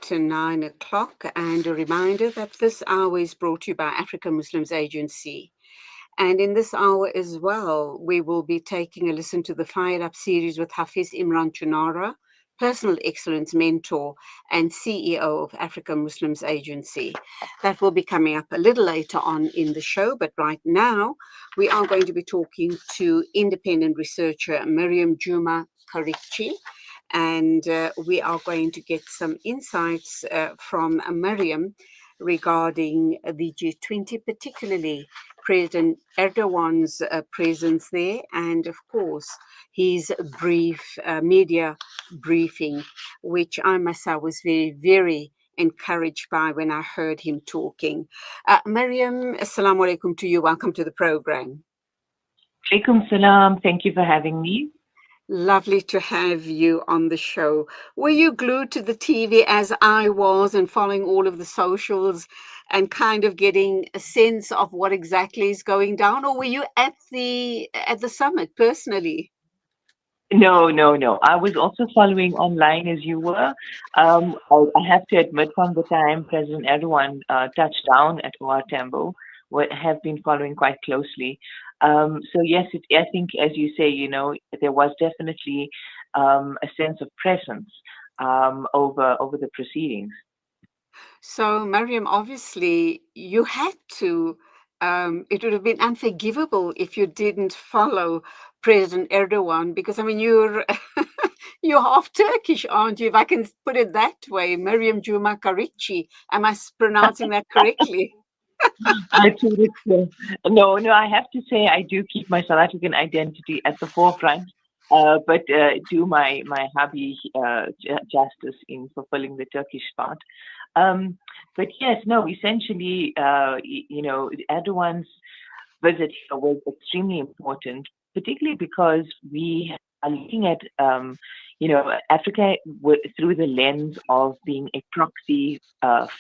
to 9 o'clock, and a reminder that this hour is brought to you by African Muslims Agency. And in this hour as well, we will be taking a listen to the Fired Up series with Hafiz Imran Chunara, Personal Excellence Mentor and CEO of African Muslims Agency. That will be coming up a little later on in the show, but right now we are going to be talking to independent researcher Mariam Jooma Çarikçi, and we are going to get some insights from Mariam regarding the G20, particularly President Erdogan's presence there, and of course his brief media briefing, which I must say was very, very encouraged by when I heard him talking. Mariam, assalamu alaikum to you. Welcome to the program. Alaikum salam. Thank you for having me. Lovely to have you on the show. Were you glued to the TV as I was and following all of the socials and kind of getting a sense of what exactly is going down, or were you at the summit personally? No. I was also following online as you were. I have to admit, from the time President Erdogan touched down at OR Tambo, have been following quite closely. So yes, I think, as you say, there was definitely a sense of presence over the proceedings. So, Mariam, obviously, you had to. It would have been unforgivable if you didn't follow President Erdogan, because I mean, you're you're half Turkish, aren't you? If I can put it that way, Mariam Jooma Çarikçi. Am I pronouncing that correctly? I think it's no. I have to say I do keep my South African identity at the forefront, but do my hubby justice in fulfilling the Turkish part. But yes, no. Essentially, Erdogan's visit here was extremely important, particularly because we are looking at Africa through the lens of being a proxy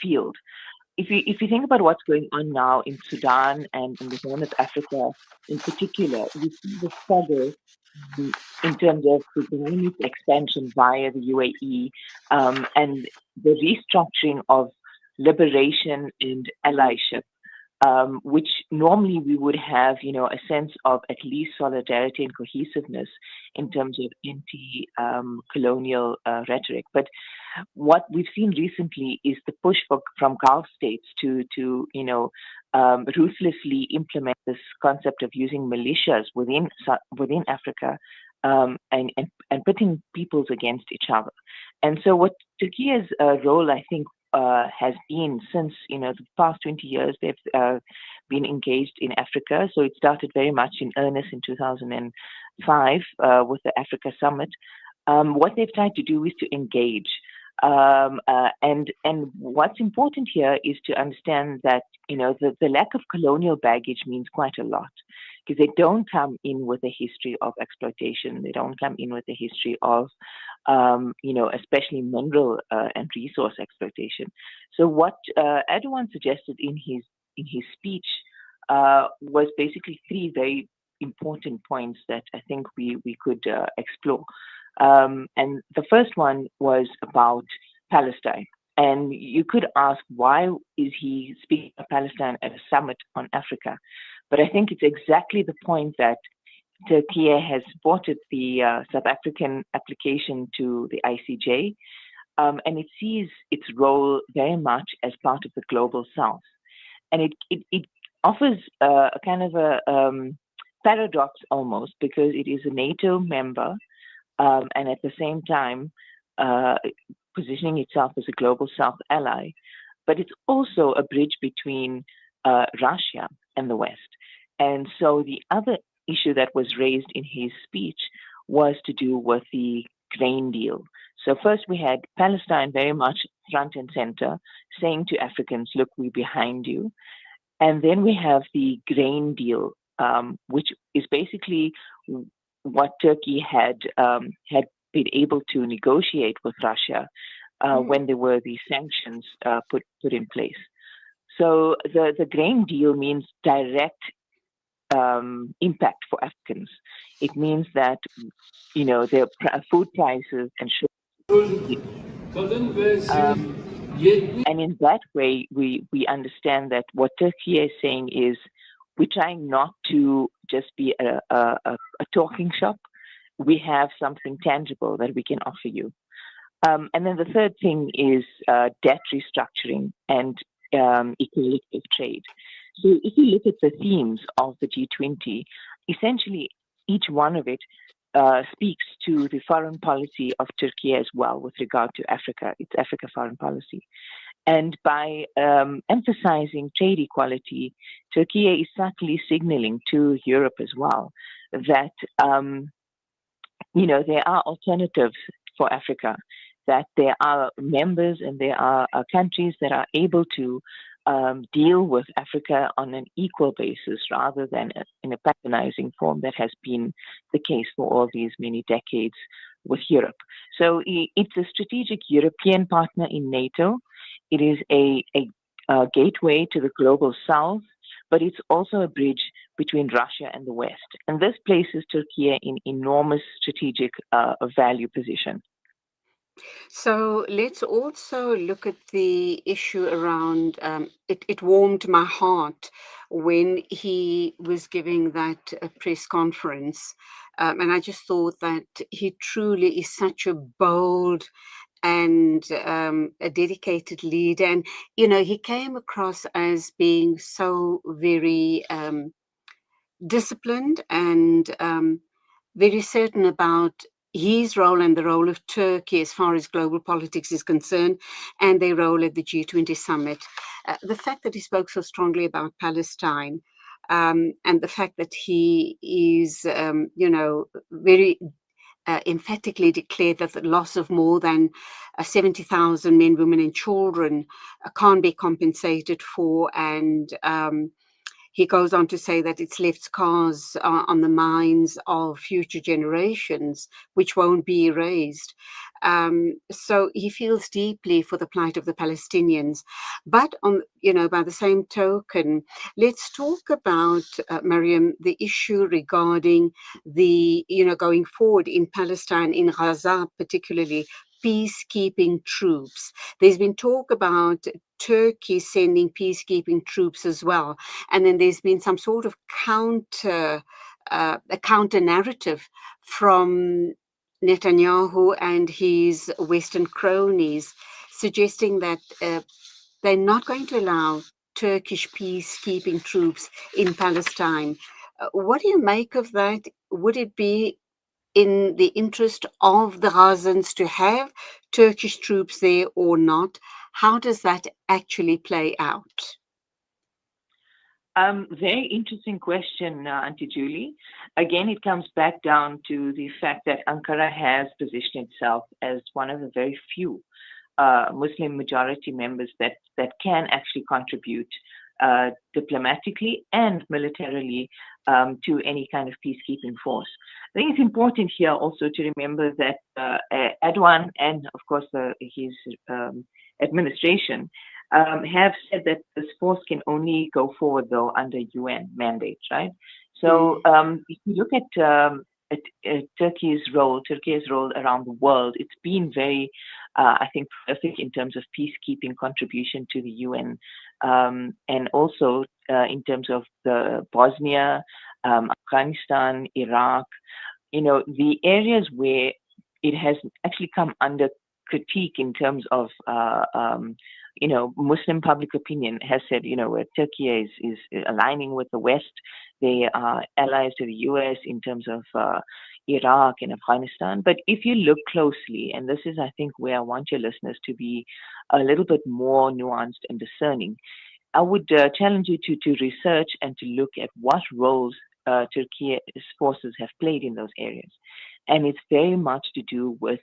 field. If you think about what's going on now in Sudan and in the Horn of Africa in particular, we see the struggle in terms of economic expansion via the UAE and the restructuring of liberation and allyship, which normally we would have, a sense of at least solidarity and cohesiveness in terms of anti-colonial rhetoric. But what we've seen recently is the push from Gulf states to ruthlessly implement this concept of using militias within Africa and putting peoples against each other. And so what Turkey's role, I think, has been since the past 20 years, they've been engaged in Africa. So it started very much in earnest in 2005 with the Africa Summit. What they've tried to do is to engage. And what's important here is to understand that the lack of colonial baggage means quite a lot, because they don't come in with a history of exploitation. They don't come in with a history of especially mineral and resource exploitation. So what Erdogan suggested in his speech was basically three very important points that I think we could explore. And the first one was about Palestine. And you could ask, why is he speaking of Palestine at a summit on Africa? But I think it's exactly the point that Turkey has supported the South African application to the ICJ, and it sees its role very much as part of the global South. And it offers a kind of a paradox almost, because it is a NATO member, and at the same time positioning itself as a global South ally. But it's also a bridge between Russia and the West. And so the other issue that was raised in his speech was to do with the grain deal. So first we had Palestine very much front and center, saying to Africans, look, we're behind you. And then we have the grain deal, which is basically what Turkey had been able to negotiate with Russia when there were these sanctions put in place. So the grain deal means direct impact for Africans. It means that their food prices and And in that way, we understand that what Turkey is saying is we're trying not to just be a talking shop. We have something tangible that we can offer you. And then the third thing is debt restructuring and equality of trade. So if you look at the themes of the G20, essentially each one of it speaks to the foreign policy of Turkey as well with regard to Africa, its Africa foreign policy. And by emphasizing trade equality, Turkey is subtly signaling to Europe as well that there are alternatives for Africa, that there are members and there are countries that are able to deal with Africa on an equal basis rather than in a patronizing form that has been the case for all these many decades with Europe. So it's a strategic European partner in NATO. It is a gateway to the global south, but it's also a bridge between Russia and the West. And this places Turkey in enormous strategic value position. So let's also look at the issue around it warmed my heart when he was giving that press conference. And I just thought that he truly is such a bold and a dedicated leader. And, he came across as being so very disciplined and very certain about his role and the role of Turkey as far as global politics is concerned and their role at the G20 summit. The fact that he spoke so strongly about Palestine and the fact that he is, very emphatically declared that the loss of more than 70,000 men, women, and children can't be compensated for. And he goes on to say that it's left scars on the minds of future generations, which won't be erased. So he feels deeply for the plight of the Palestinians. But by the same token, let's talk about Mariam, the issue regarding the going forward in Palestine, in Gaza particularly, peacekeeping troops. There's been talk about Turkey sending peacekeeping troops as well, and then there's been some sort of a counter narrative from Netanyahu and his Western cronies, suggesting that they're not going to allow Turkish peacekeeping troops in Palestine. What do you make of that? Would it be in the interest of the Gazans to have Turkish troops there or not? How does that actually play out? Very interesting question, Auntie Julie. Again, it comes back down to the fact that Ankara has positioned itself as one of the very few Muslim majority members that can actually contribute diplomatically and militarily to any kind of peacekeeping force. I think it's important here also to remember that Erdoğan and, of course, his administration have said that this force can only go forward, though, under UN mandate, right? So if you look at Turkey's role around the world, it's been very, I think, prolific in terms of peacekeeping contribution to the UN, and also in terms of the Bosnia, Afghanistan, Iraq, the areas where it has actually come under critique in terms of Muslim public opinion has said, where Turkey is aligning with the West. They are allies to the US in terms of Iraq and Afghanistan. But if you look closely, and this is, I think, where I want your listeners to be a little bit more nuanced and discerning, I would challenge you to research and to look at what roles Turkey's forces have played in those areas. And it's very much to do with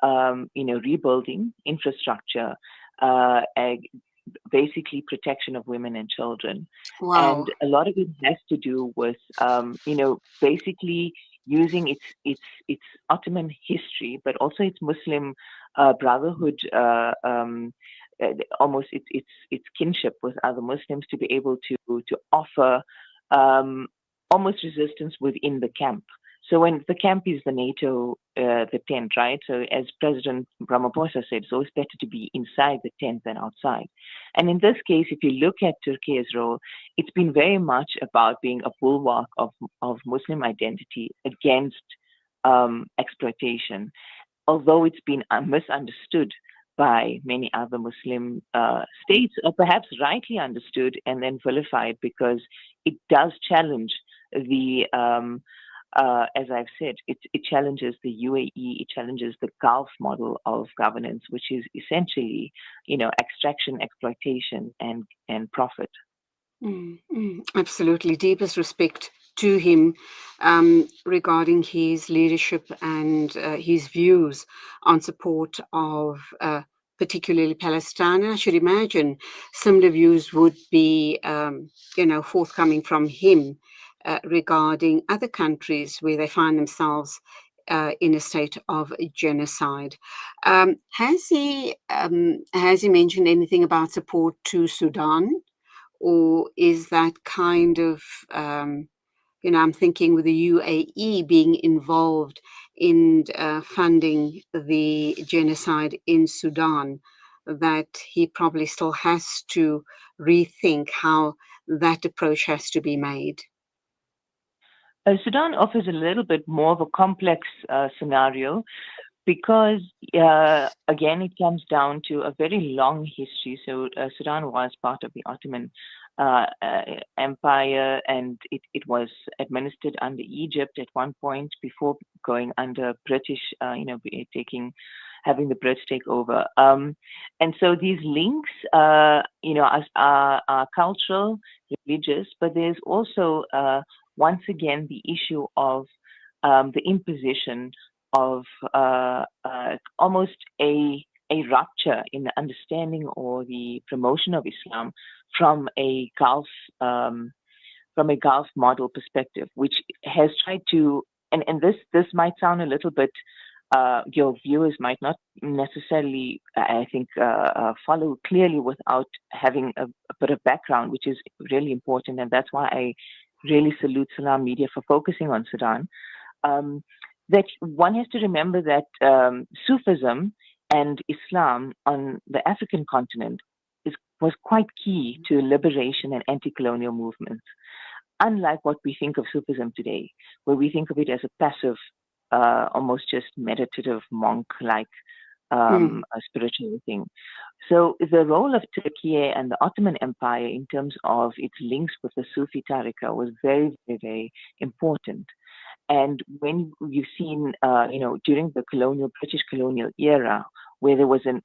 rebuilding infrastructure, basically protection of women and children. Wow. And a lot of it has to do with, basically using its Ottoman history, but also its Muslim brotherhood, almost its kinship with other Muslims to be able to offer almost resistance within the camp. So when the camp is the NATO, the tent, right? So as President Ramaphosa said, it's always better to be inside the tent than outside. And in this case, if you look at Turkey's role, it's been very much about being a bulwark of Muslim identity against exploitation, although it's been misunderstood by many other Muslim states, or perhaps rightly understood and then vilified, because it does challenge the, as I've said, it challenges the UAE, it challenges the Gulf model of governance, which is essentially, extraction, exploitation, and profit. Absolutely. Deepest respect to him regarding his leadership and his views on support of particularly Palestine. And I should imagine similar views would be, forthcoming from him regarding other countries where they find themselves in a state of genocide. Has he mentioned anything about support to Sudan? Or is that kind of, I'm thinking with the UAE being involved in funding the genocide in Sudan, that he probably still has to rethink how that approach has to be made? Sudan offers a little bit more of a complex scenario, because again, it comes down to a very long history. So Sudan was part of the Ottoman Empire, and it was administered under Egypt at one point before going under British, having the Brits take over. And so these links, are cultural, religious, but there's also, once again, the issue of the imposition of almost a rupture in the understanding or the promotion of Islam from a Gulf model perspective, which has tried to, and this might sound a little bit, your viewers might not necessarily, I think, follow clearly without having a bit of background, which is really important, and that's why I really salute Salam Media for focusing on Sudan. That one has to remember that Sufism and Islam on the African continent was quite key to liberation and anti-colonial movements. Unlike what we think of Sufism today, where we think of it as a passive, almost just meditative monk-like a spiritual thing. So the role of Turkey and the Ottoman Empire in terms of its links with the Sufi Tariqa was very, very, very important. And when you've seen, during the British colonial era, where there was an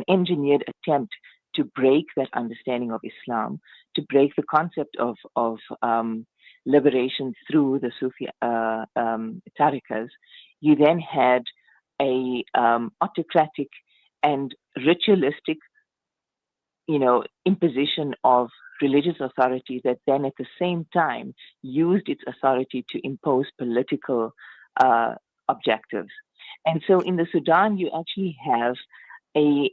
engineered attempt to break that understanding of Islam, to break the concept of liberation through the Sufi tariqas, you then had a autocratic and ritualistic, imposition of religious authority that then at the same time used its authority to impose political objectives. And so in the Sudan, you actually have a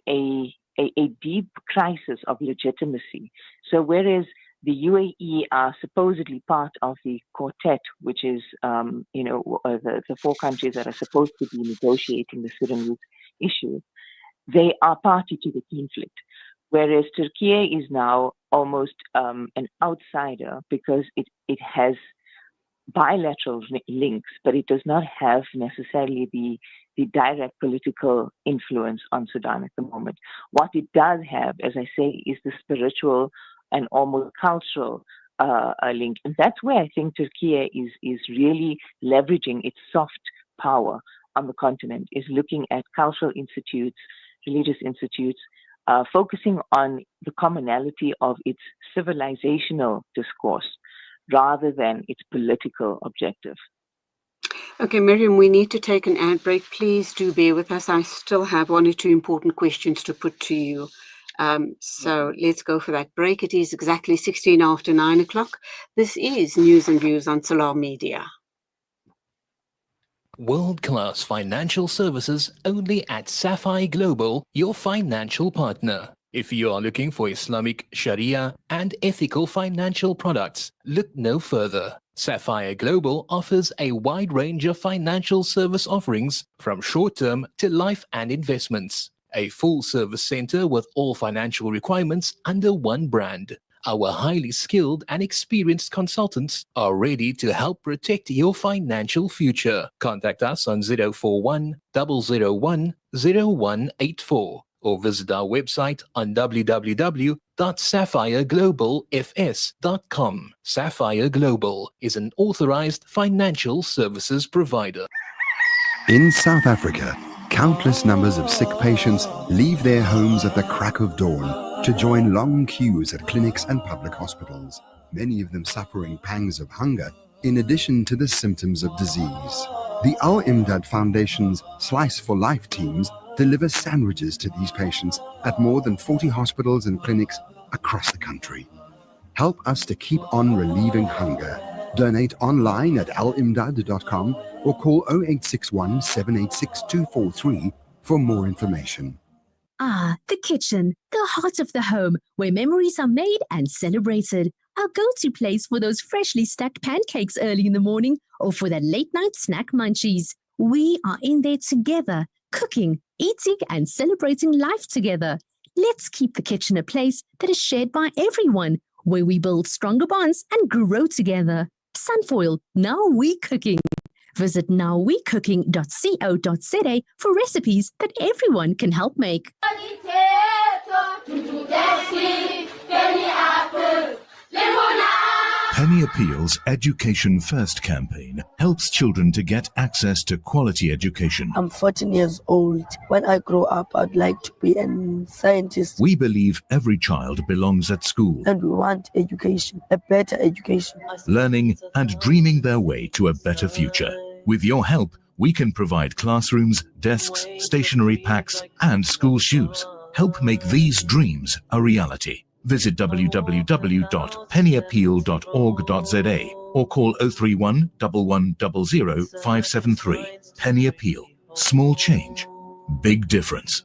deep crisis of legitimacy. So whereas the UAE are supposedly part of the quartet, which is, the four countries that are supposed to be negotiating the Sudanese issue, they are party to the conflict. Whereas Turkey is now almost an outsider because it has bilateral links, but it does not have necessarily the direct political influence on Sudan at the moment. What it does have, as I say, is the spiritual and almost cultural link. And that's where I think Turkey is really leveraging its soft power on the continent, is looking at cultural institutes, religious institutes, focusing on the commonality of its civilizational discourse rather than its political objective. Okay, Mariam, we need to take an ad break. Please do bear with us. I still have one or two important questions to put to you. So let's go for that break. It is exactly 16 after 9 o'clock. This is News and Views on Salam Media. World-class financial services only at Sapphire Global, your financial partner. If you are looking for Islamic Sharia and ethical financial products, look no further. Sapphire Global offers a wide range of financial service offerings from short-term to life and investments. A full-service center with all financial requirements under one brand. Our highly skilled and experienced consultants are ready to help protect your financial future. Contact us on 041 001 0184 or visit our website on www.sapphireglobalfs.com. Sapphire Global is an authorized financial services provider. In South Africa, countless numbers of sick patients leave their homes at the crack of dawn to join long queues at clinics and public hospitals, many of them suffering pangs of hunger in addition to the symptoms of disease. The Al Imdad Foundation's Slice for Life teams deliver sandwiches to these patients at more than 40 hospitals and clinics across the country. Help us to keep on relieving hunger. Donate online at alimdad.com or call 0861 786 243 for more information. Ah, the kitchen, the heart of the home, where memories are made and celebrated. Our go-to place for those freshly stacked pancakes early in the morning or for that late-night snack munchies. We are in there together, cooking, eating and celebrating life together. Let's keep the kitchen a place that is shared by everyone, where we build stronger bonds and grow together. Sunfoil, now we cooking. Visit nowwecooking.co.za for recipes that everyone can help make. Penny Appeal's Education First campaign helps children to get access to quality education. I'm 14 years old. When I grow up, I'd like to be a scientist. We believe every child belongs at school, And we want education, a better education. learning and dreaming their way to a better future. With your help, we can provide classrooms, desks, stationery packs, and school shoes. Help make these dreams a reality. Visit www.pennyappeal.org.za or call 031 1100 573. Penny Appeal. Small change, big difference.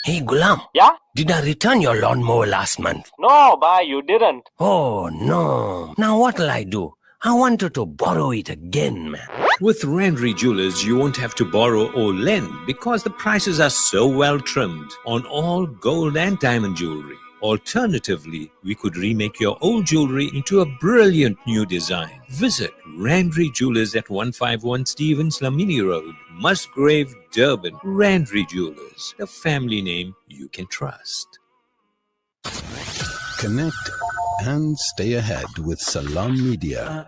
Hey Gulam. Yeah? Did I return your lawnmower last month? No, bye, you didn't. Oh no. Now what'll I do? I wanted to borrow it again, man. With Rendry Jewelers, you won't have to borrow or lend because the prices are so well trimmed on all gold and diamond jewelry. Alternatively, we could remake your old jewelry into a brilliant new design. Visit Rendry Jewelers at 151 Stevens Lamini Road, Musgrave, Durban. Rendry Jewelers, the family name you can trust. Connect and stay ahead with Salam Media.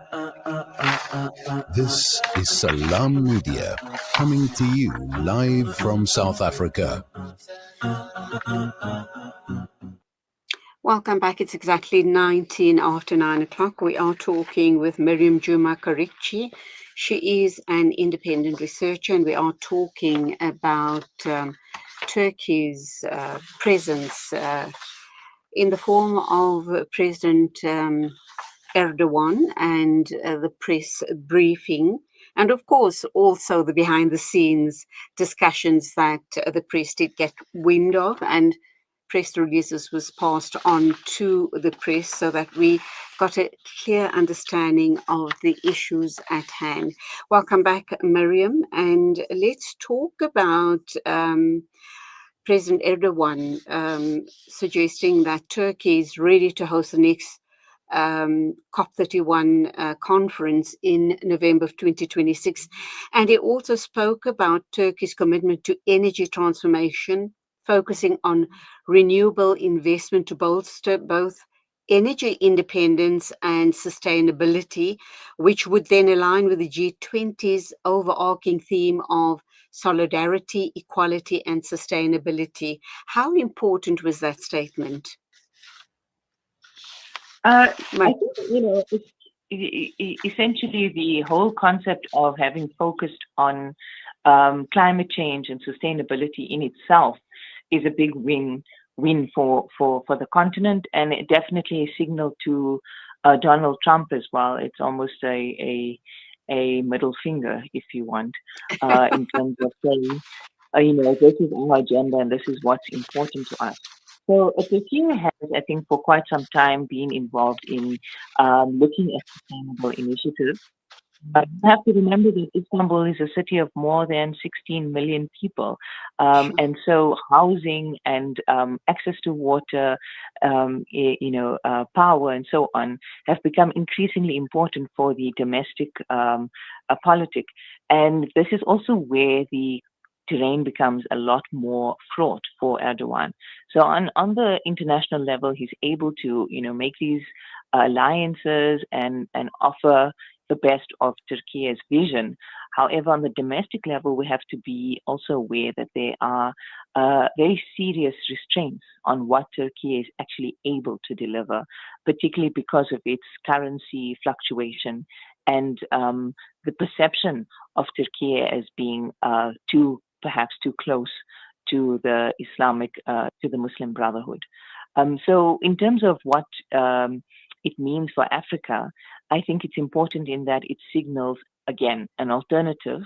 This is Salam Media, coming to you live from South Africa. Welcome back. It's exactly 19 after 9 o'clock. We are talking with Mariam Jooma Çarikçi. She is an independent researcher, and we are talking about Turkey's presence in the form of President Erdoğan and the press briefing, and of course also the behind the scenes discussions that the press did get wind of, and press releases was passed on to the press so that we got a clear understanding of the issues at hand. Welcome back, Mariam, and let's talk about President Erdoğan suggesting that Turkey is ready to host the next COP31 conference in November of 2026. And he also spoke about Turkey's commitment to energy transformation, focusing on renewable investment to bolster both energy independence and sustainability, which would then align with the G20's overarching theme of solidarity, equality, and sustainability. How important was that statement? I think, essentially the whole concept of having focused on climate change and sustainability in itself is a big win for the continent, and it definitely a signal to Donald Trump as well. It's almost a middle finger, if you want, in terms of saying this is our agenda and this is what's important to us. So Turkey has, I think, for quite some time been involved in looking at sustainable initiatives. But you have to remember that Istanbul is a city of more than 16 million people. And so housing and access to water, power and so on have become increasingly important for the domestic politic. And this is also where the terrain becomes a lot more fraught for Erdogan. So on the international level, he's able to, make these alliances and offer the best of Turkey's vision. However, on the domestic level, we have to be also aware that there are very serious restraints on what Turkey is actually able to deliver, particularly because of its currency fluctuation and the perception of Turkey as being perhaps too close to the to the Muslim Brotherhood. So in terms of what it means for Africa, I think it's important in that it signals, again, an alternative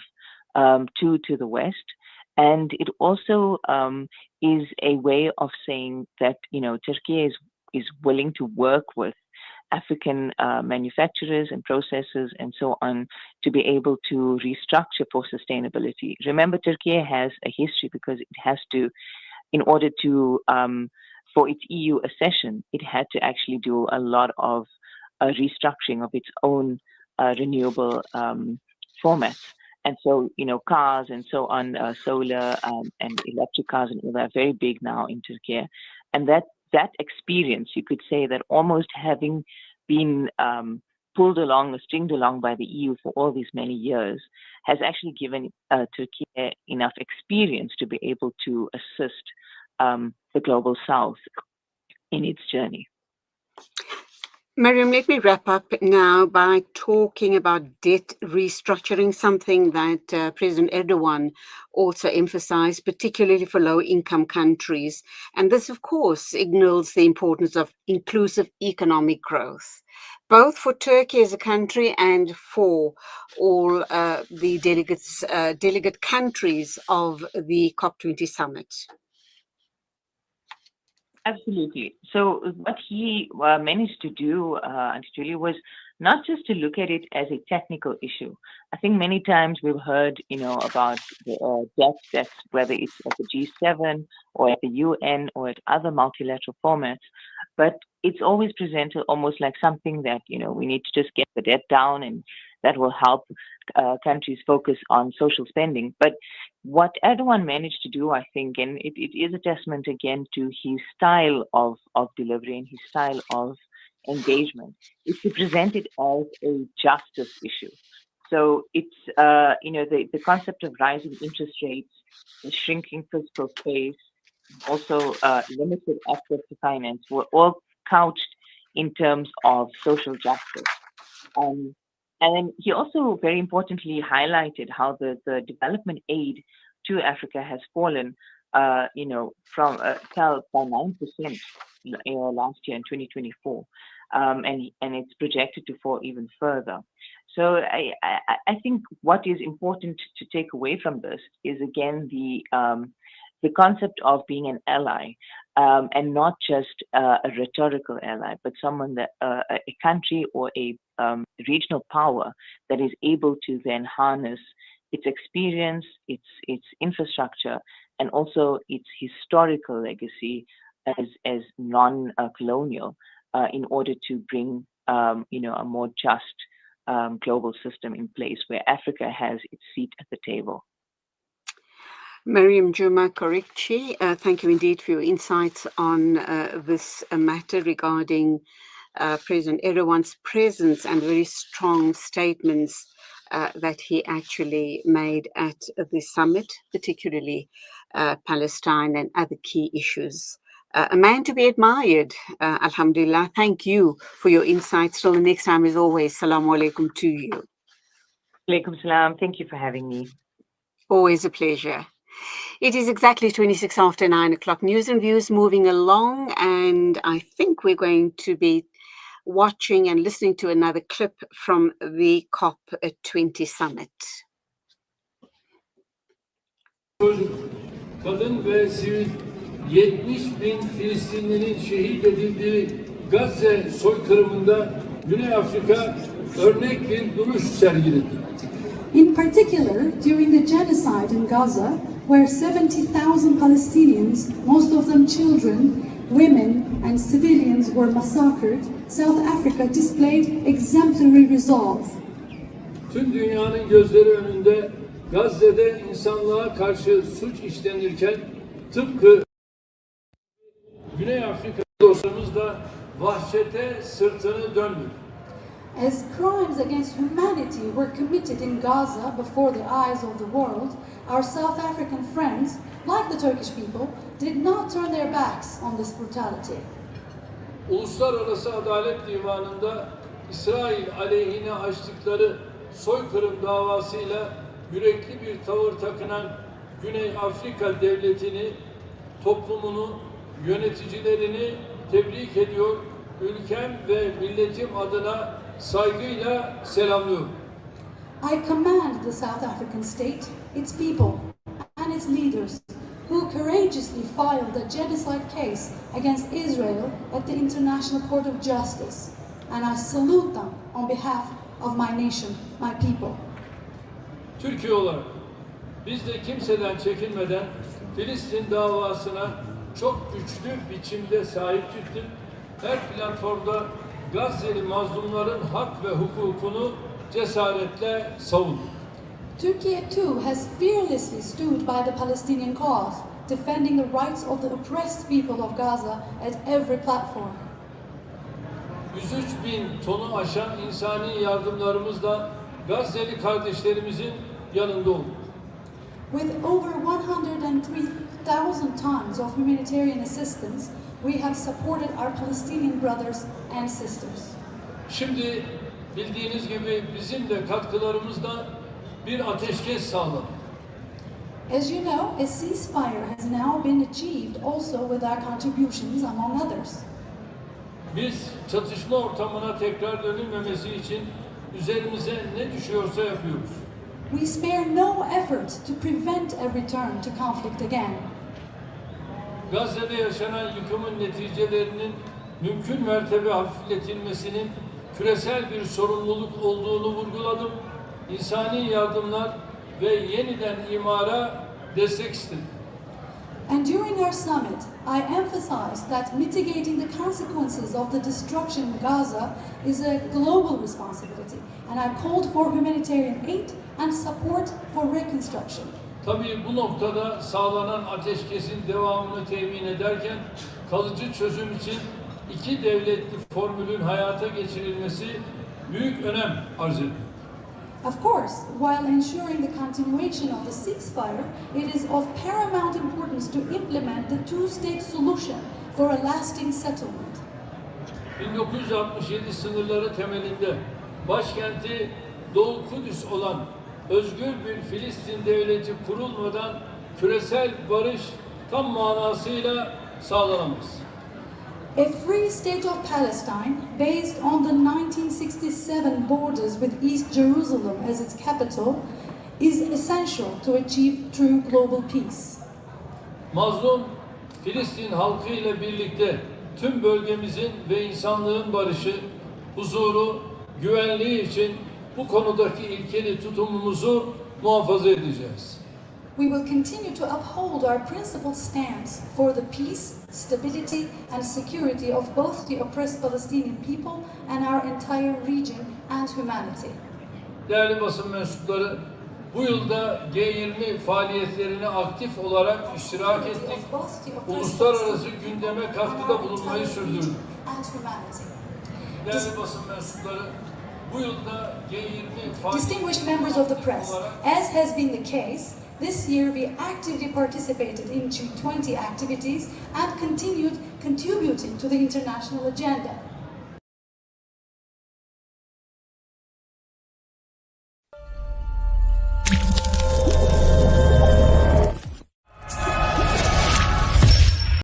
to the West. And it also is a way of saying that, Turkey is willing to work with African manufacturers and processors and so on to be able to restructure for sustainability. Remember, Turkey has a history because it has to, in order to, for its EU accession, it had to actually do a lot of restructuring of its own renewable formats. And so, cars and so on, solar and electric cars and all that are very big now in Turkey. And that experience, you could say that almost having been pulled along or stringed along by the EU for all these many years, has actually given Turkey enough experience to be able to assist the global South in its journey. Mariam, let me wrap up now by talking about debt restructuring, something that President Erdogan also emphasized, particularly for low-income countries. And this, of course, signals the importance of inclusive economic growth, both for Turkey as a country and for all the delegate countries of the COP20 summit. Absolutely. So what he managed to do, Auntie Julie, was not just to look at it as a technical issue. I think many times we've heard, about the debts, whether it's at the G7 or at the UN or at other multilateral formats, but it's always presented almost like something that, we need to just get the debt down and that will help countries focus on social spending. But what Erdogan managed to do, I think, and it is a testament again to his style of delivery and his style of engagement, is to present it as a justice issue. So it's, the concept of rising interest rates, the shrinking fiscal space, also limited access to finance were all couched in terms of social justice. And then he also very importantly highlighted how the development aid to Africa has fallen, fell by 9% last year in 2024, and it's projected to fall even further. So I think what is important to take away from this is again the concept of being an ally, and not just a rhetorical ally, but someone that a country or a regional power that is able to then harness its experience, its infrastructure, and also its historical legacy as non-colonial in order to bring a more just global system in place where Africa has its seat at the table. Mariam Jooma, Çarikçi, thank you indeed for your insights on this matter regarding President Erdogan's presence and very strong statements that he actually made at the summit, particularly Palestine and other key issues. A man to be admired, alhamdulillah. Thank you for your insights. Till the next time, as always, Assalamu alaikum to you. Alaikum salam. Thank you for having me. Always a pleasure. It is exactly 26 after 9 o'clock. News and views moving along, and I think we're going to be watching and listening to another clip from the COP20 summit. Çocuk, kadın ve sivil 70 bin Filistinlinin şehit edildiği Gazze soykırımında Güney Afrika örnek bir duruş sergiledi. In particular, during the genocide in Gaza, where 70,000 Palestinians, most of them children, women and civilians were massacred, South Africa displayed exemplary resolve. Tüm dünyanın gözleri önünde Gazze'de insanlığa karşı suç işlenirken tıpkı Güney Afrika dostlarımız da vahşete sırtını döndü. As crimes against humanity were committed in Gaza before the eyes of the world, our South African friends, like the Turkish people, did not turn their backs on this brutality. Uluslararası Adalet Divanı'nda İsrail aleyhine açtıkları soykırım davasıyla yürekli bir tavır takınan Güney Afrika Devleti'ni, toplumunu, yöneticilerini tebrik ediyor, ülkem ve milletim adına saygıyla selamlıyorum. I commend the South African state, its people, and its leaders who courageously filed a genocide case against Israel at the International Court of Justice, and I salute them on behalf of my nation, my people. Türkiye olarak biz de kimseden çekinmeden Filistin davasına çok güçlü biçimde sahip çıktık. Her platformda Gazze'li mazlumların hak ve hukukunu cesaretle savunduk. Turkey too has fearlessly stood by the Palestinian cause, defending the rights of the oppressed people of Gaza at every platform. 103 bin tonu aşan insani yardımlarımızla Gazze'li kardeşlerimizin yanında olduk. With over 103,000 tons of humanitarian assistance, we have supported our Palestinian brothers and sisters. Şimdi bildiğiniz gibi bizim de katkılarımızla bir ateşkes sağladık. As you know, a ceasefire has now been achieved also with our contributions among others. Biz çatışma ortamına tekrar dönülmemesi için üzerimize ne düşüyorsa yapıyoruz. We spare no effort to prevent a return to conflict again. Gazze'de yaşanan yıkımın neticelerinin mümkün mertebe hafifletilmesinin küresel bir sorumluluk olduğunu vurguladım. İnsani yardımlar ve yeniden imara destek istedim. And during our summit, I emphasized that mitigating the consequences of the destruction in Gaza is a global responsibility, and I called for humanitarian aid and support for reconstruction. Tabii bu noktada sağlanan ateşkesin devamını temin ederken kalıcı çözüm için iki devletli formülün hayata geçirilmesi büyük önem arz ediyor. Of course, while ensuring the continuation of the ceasefire, it is of paramount importance to implement the two-state solution for a lasting settlement. 1967 sınırları temelinde başkenti Doğu Kudüs olan özgür bir Filistin devleti kurulmadan küresel barış tam manasıyla sağlanamaz. A free state of Palestine, based on the 1967 borders with East Jerusalem as its capital, is essential to achieve true global peace. Mazlum Filistin halkı ile birlikte tüm bölgemizin ve insanlığın barışı, huzuru, güvenliği için bu konudaki ilkeli tutumumuzu muhafaza edeceğiz. We will continue to uphold our principled stance for the peace, stability and security of both the oppressed Palestinian people and our entire region and humanity. Değerli basın mensupları, bu yılda G20 faaliyetlerine aktif olarak iştirak ettik. Uluslararası gündeme katkıda bulunmayı sürdürdük. Değerli basın mensupları, bu yılda G20 Distinguished members of the press, as has been the case, this year we actively participated in G20 activities and continued contributing to the international agenda.